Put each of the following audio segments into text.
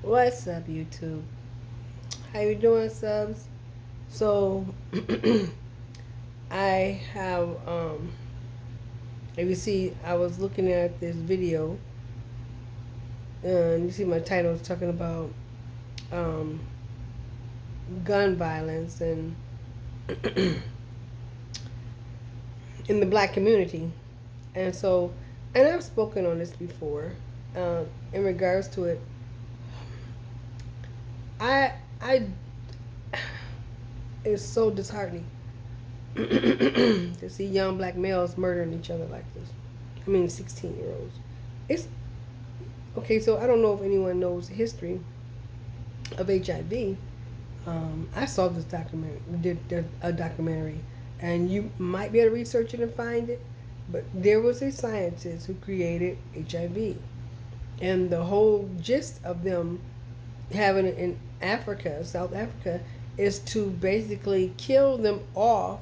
What's up, YouTube? How you doing, subs? So, I have, if you see, I was looking at this video, and you see my title is talking about um, gun violence and in the black community. And so, and I've spoken on this before, in regards to it. I, it's so disheartening to see young black males murdering each other like this. I mean, 16-year-olds. It's okay. So I don't know if anyone knows the history of HIV. I saw this documentary, did a documentary, and you might be able to research it and find it. But there was a scientist who created HIV, and the whole gist of them having it in Africa, South Africa, is to basically kill them off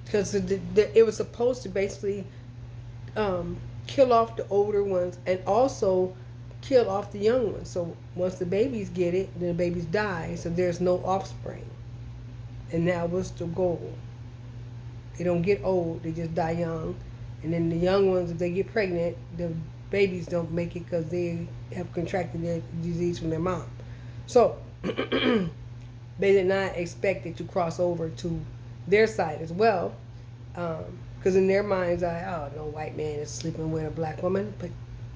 because it was supposed to basically kill off the older ones and also kill off the young ones. So once the babies get it, then the babies die, so there's no offspring. And that was the goal. They don't get old; they just die young. And then the young ones, if they get pregnant, the babies don't make it because they have contracted their disease from their mom. So they did not expect it to cross over to their side as well, because in their minds, no white man is sleeping with a black woman, but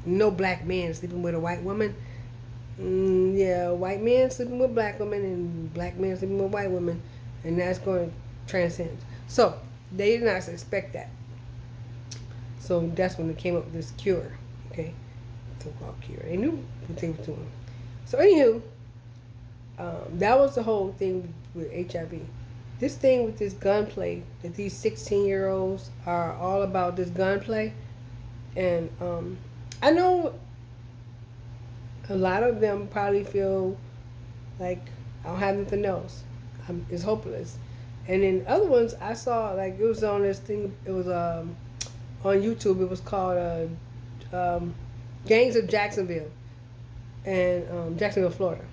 no black man is sleeping with a white woman. Yeah, white man sleeping with black women and black men sleeping with white women, and that's going to transcend. So they did not expect that. So that's when they came up with this cure, okay, so-called cure. They knew what they were doing. So anywho, that was the whole thing with HIV. This thing with this gunplay, that these 16-year-olds are all about this gunplay. And I know a lot of them probably feel like I don't have nothing else. It's hopeless. And then other ones I saw, like it was on this thing, it was on YouTube, it was called Gangs of Jacksonville, and Jacksonville, Florida.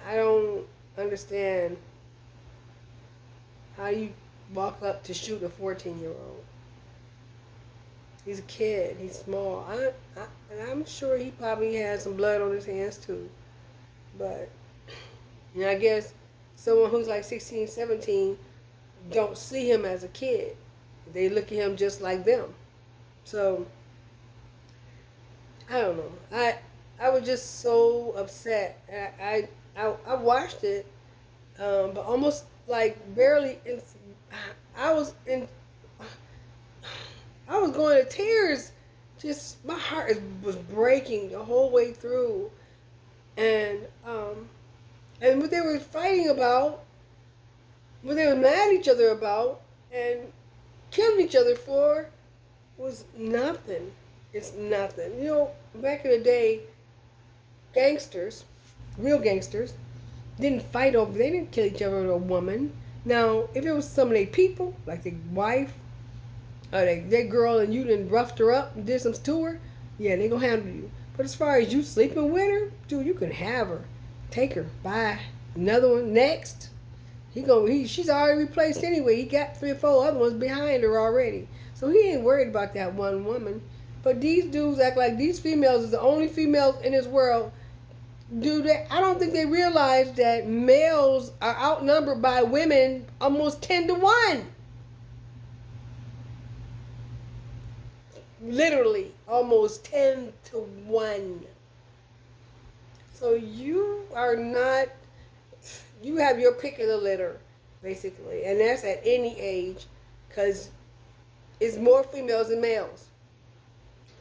I don't understand how you walk up to shoot a 14-year-old. He's a kid. He's small. And I'm sure he probably has some blood on his hands too. But I guess someone who's like 16, 17 don't see him as a kid. They look at him just like them. So I don't know. I was just so upset. I watched it, but almost like barely. I was in. I was going to tears. Just my heart was breaking the whole way through, and what they were fighting about, what they were mad at each other about, and killing each other for, was nothing. It's nothing. You know, back in the day, gangsters, real gangsters, didn't fight over. They didn't kill each other over a woman. Now, if it was some of their people, like their wife or their girl, and you done roughed her up and did some to her, yeah, they gonna handle you. But as far as you sleeping with her, dude, you can have her, take her, bye. Another one next. She's already replaced anyway. He got 3 or 4 other ones behind her already, so he ain't worried about that one woman. But these dudes act like these females is the only females in this world. Dude, I don't think they realize that males are outnumbered by women almost 10-1. Literally, almost 10-1. So you are not, you have your pick of the litter, basically. And that's at any age, because it's more females than males.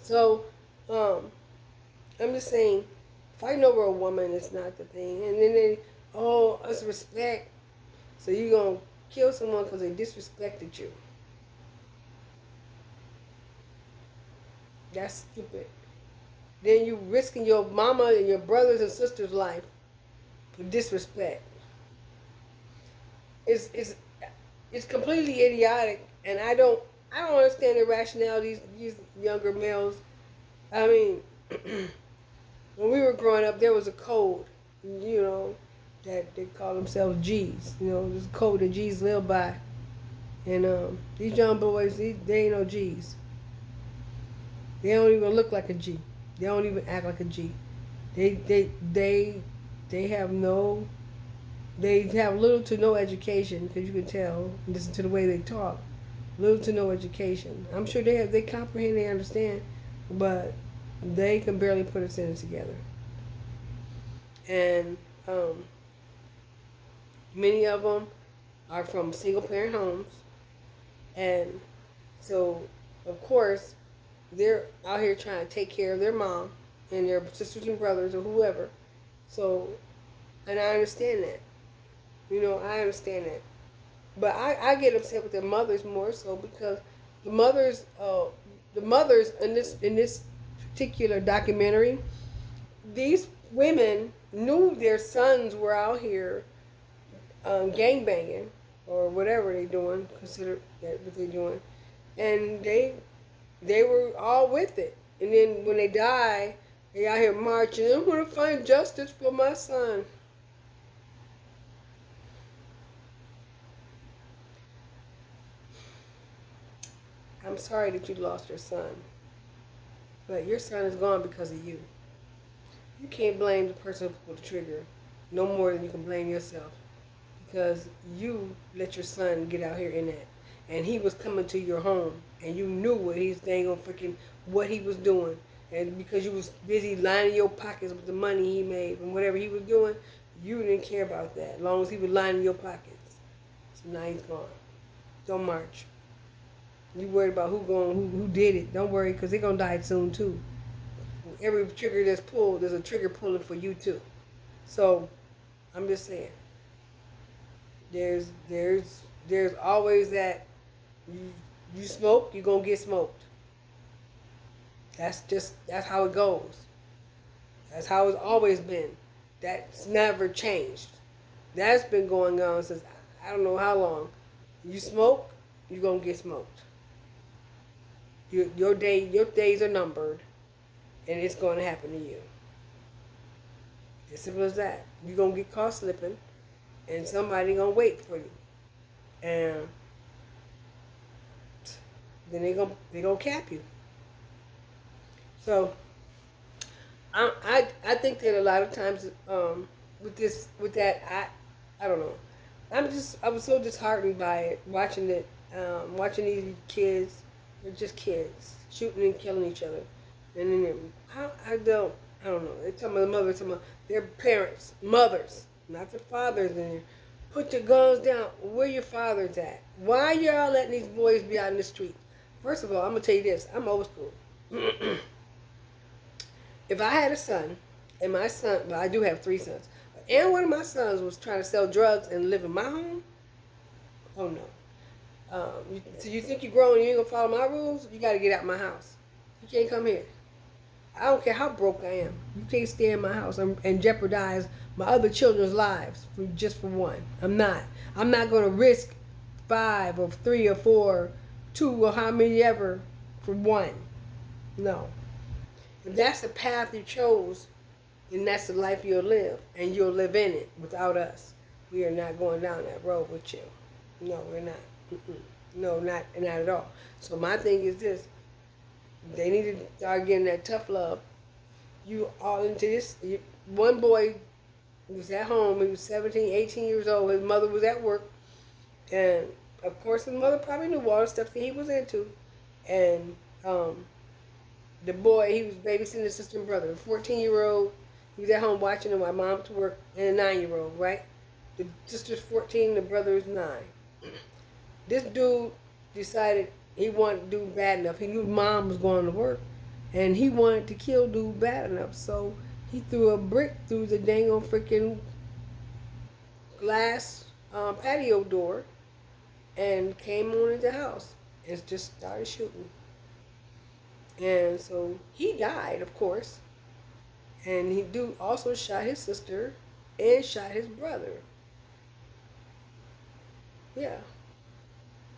So, I'm just saying, fighting over a woman is not the thing. And then it's respect. So you're going to kill someone because they disrespected you. That's stupid. Then you risking your mama and your brothers and sisters' life for disrespect. It's completely idiotic, and I don't I don't understand the rationale. These younger males. I mean, when we were growing up, there was a code, you know, that they call themselves G's. You know, there's a code that G's live by. And these young boys, they ain't no G's. They don't even look like a G. They don't even act like a G. They they they they have no. They have little to no education, because you can tell, listen to the way they talk. Little to no education. I'm sure they comprehend, they understand, but they can barely put a sentence together. And many of them are from single parent homes, and so of course they're out here trying to take care of their mom and their sisters and brothers or whoever. So, and I understand that. You know, I understand that. But I get upset with the mothers more so, because the mothers the mothers in this particular documentary, these women knew their sons were out here gang banging or whatever they doing, consider that what they doing, and they were all with it. And then when they die, they out here marching. I'm gonna find justice for my son. I'm sorry that you lost your son, but your son is gone because of you. You can't blame the person who pulled the trigger no more than you can blame yourself, because you let your son get out here in that, and he was coming to your home, and you knew what he's dang on freaking what he was doing, and because you was busy lining your pockets with the money he made and whatever he was doing, you didn't care about that as long as he was lining your pockets. So now he's gone. Don't march. You worried about who did it. Don't worry, because they're gonna die soon too. Every trigger that's pulled, there's a trigger pulling for you too. So I'm just saying, there's always that you smoke, you're gonna get smoked. That's how it goes. That's how it's always been. That's never changed. That's been going on since I don't know how long. You smoke, you're gonna get smoked. Your days are numbered, and it's gonna happen to you. As simple as that. You're gonna get caught slipping, and somebody gonna wait for you, and then they gonna cap you. So I think that a lot of times with that I don't know. I was so disheartened by it, watching it, watching these kids, they're just kids shooting and killing each other, and then I don't know. They're talking about the mothers, talking about their parents, mothers, not the fathers in there. Put your guns down. Where your fathers at? Why y'all letting these boys be out in the street? First of all, I'm gonna tell you this. I'm old school. If I had a son, and my son, well, I do have three sons, and one of my sons was trying to sell drugs and live in my home, oh no. So you think you're grown and you ain't gonna follow my rules? You gotta get out my house. You can't come here. I don't care how broke I am. You can't stay in my house and jeopardize my other children's lives just for one. I'm not. I'm not gonna risk five or three or four, two or how many ever for one. No. If that's the path you chose, then that's the life you'll live, and you'll live in it without us. We are not going down that road with you. No, we're not. Mm-mm. No, not at all. So my thing is this: they need to start getting that tough love. You all into this. One boy was at home. He was 17, 18 years old. His mother was at work, and of course his mother probably knew all the stuff that he was into, and the boy, he was babysitting his sister and brother. A 14-year-old, he was at home watching him. My mom to work, and a 9-year-old, right? The sister's 14, the brother is 9. This dude decided he wanted to do bad enough. He knew mom was going to work, and he wanted to kill dude bad enough. So he threw a brick through the dang on freaking glass patio door and came on into the house and just started shooting. And so he died, of course. And he dude also shot his sister and shot his brother. Yeah.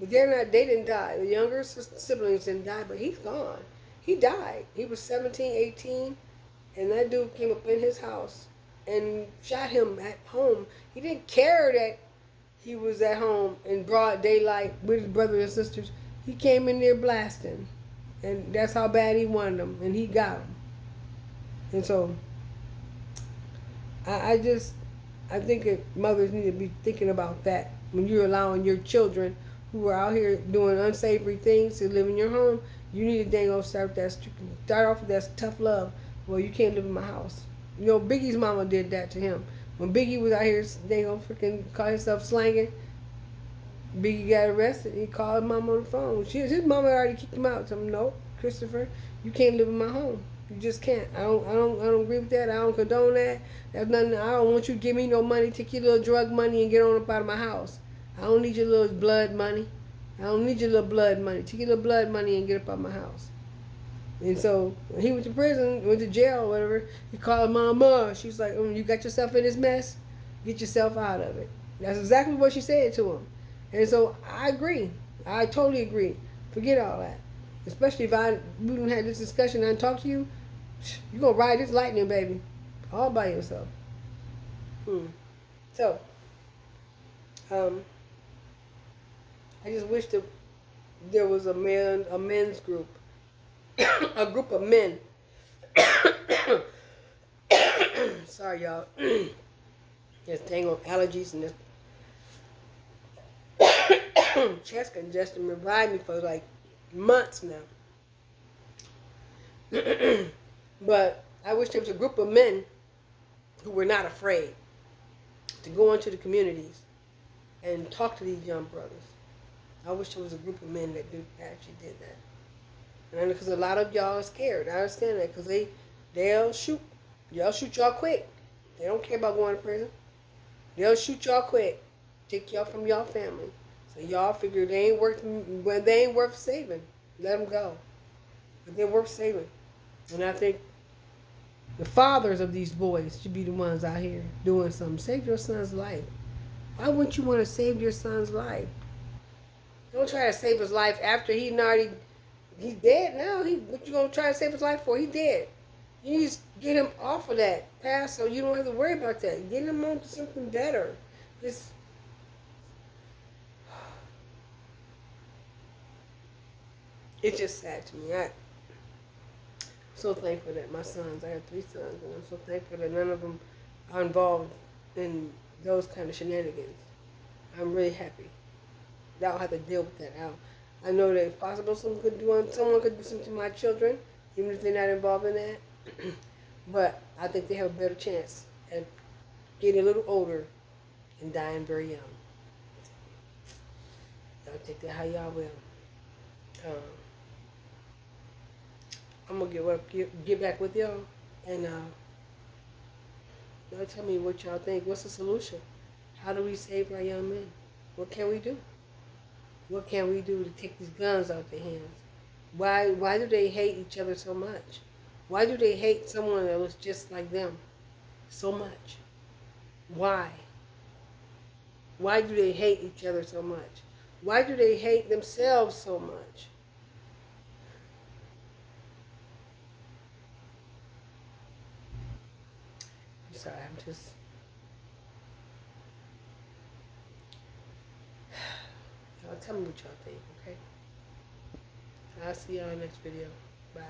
But they didn't die. The younger siblings didn't die, but he's gone. He died. He was 17, 18, and that dude came up in his house and shot him at home. He didn't care that he was at home in broad daylight with his brothers and sisters. He came in there blasting, and that's how bad he wanted them, and he got them. And so, I think that mothers need to be thinking about that when you're allowing your children who are out here doing unsavory things to live in your home. You need to dang on start off with that tough love. Well, you can't live in my house. You know, Biggie's mama did that to him. When Biggie was out here, dang on freaking call himself slanging. Biggie got arrested. He called mom on the phone. His mama already kicked him out. Told him, no, Christopher, you can't live in my home. You just can't. I don't agree with that. I don't condone that. That's nothing. I don't want you to give me no money. Take your little drug money and get on up out of my house. I don't need your little blood money. I don't need your little blood money. Take your little blood money and get up out of my house. And so when he went to prison, went to jail, or whatever, he called Mama. She's like, you got yourself in this mess. Get yourself out of it. That's exactly what she said to him. And so I agree. I totally agree. Forget all that. Especially if we didn't have this discussion and I talk to you, you're going to ride this lightning, baby. All by yourself. So, I just wish that there was a men's group. A group of men. Sorry, y'all. There's tangled allergies and this chest congestion been riding me for like months now. But I wish there was a group of men who were not afraid to go into the communities and talk to these young brothers. I wish there was a group of men that actually did that. And because a lot of y'all are scared. I understand that because they'll shoot. They'll shoot y'all quick. They don't care about going to prison. They'll shoot y'all quick. Take y'all from y'all family. So y'all figure they ain't worth saving. Let them go. But they're worth saving. And I think the fathers of these boys should be the ones out here doing something. Save your son's life. Why wouldn't you want to save your son's life? Don't try to save his life after he's dead now. What you gonna try to save his life for? He dead. You need to get him off of that path so you don't have to worry about that. Get him on to something better. It's just sad to me. I'm so thankful that my sons, I have 3 sons, and I'm so thankful that none of them are involved in those kind of shenanigans. I'm really happy. I don't have to deal with that now. I know that if possible, someone could do something to my children, even if they're not involved in that. But I think they have a better chance at getting a little older and dying very young. Y'all take that how y'all will. I'm gonna get back with y'all, and y'all tell me what y'all think. What's the solution? How do we save our young men? What can we do? What can we do to take these guns out their hands? Why do they hate each other so much? Why do they hate someone that was just like them so much? Why? Why do they hate each other so much? Why do they hate themselves so much? I'm sorry, y'all tell me what y'all think, okay? I'll see y'all in the next video. Bye.